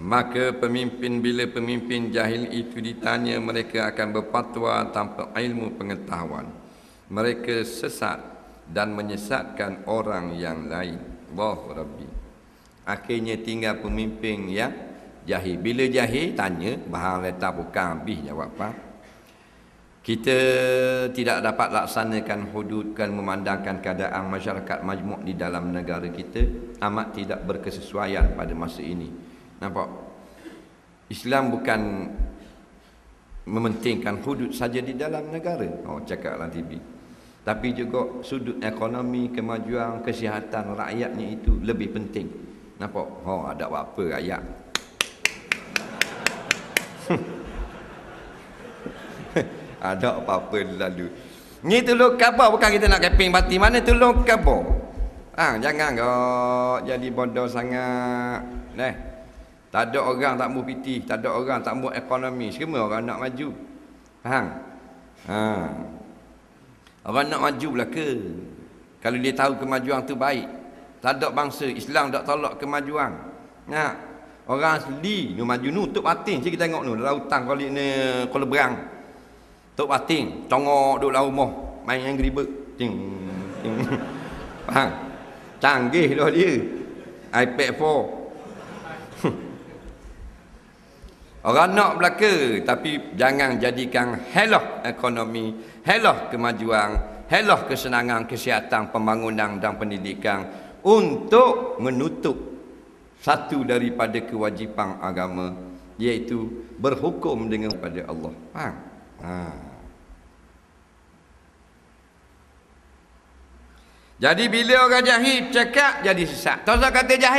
Maka bila pemimpin jahil itu ditanya, mereka akan berfatwa tanpa ilmu pengetahuan. Mereka sesat dan menyesatkan orang yang lain. Allahu Rabbi. Akhirnya tinggal pemimpin yang jahil. Bila jahil tanya, bahang letak bukan habis jawab apa. Kita tidak dapat laksanakan hudud dan memandangkan keadaan masyarakat majmuk di dalam negara kita amat tidak berkesesuaian pada masa ini. Nampak? Islam bukan mementingkan hudud saja di dalam negara. Oh, cakaplah TV. Tapi juga sudut ekonomi, kemajuan, kesihatan rakyatnya itu lebih penting. Nampak? Oh, ada apa rakyat? Ada apa-apa lalu. Ni tolong khabar bukan kita nak keping bati. Mana tolong khabar? Jangan kau jadi bodoh sangat. Tak ada orang tak mau piti, tak ada orang tak mau ekonomi. Semua orang nak maju. Faham? Orang nak maju lah ke? Kalau dia tahu kemajuan tu baik. Tak ada bangsa Islam tak tolak kemajuan. Orang asli ni maju nu tok batin. Cik kita tengok nu dalam hutang kali ni Kuala Berang. Tok batin, congok duk dalam rumah, main Angry Bird. Ting. Faham? Canggih dah dia. iPad 4. Orang nak belaka, tapi jangan jadikan helah ekonomi, helah kemajuan, helah kesenangan, kesihatan, pembangunan dan pendidikan untuk menutup satu daripada kewajipan agama, iaitu berhukum dengan pada Allah. Faham? Jadi bila orang jahil cakap jadi sesat. Tak usah kata jahil.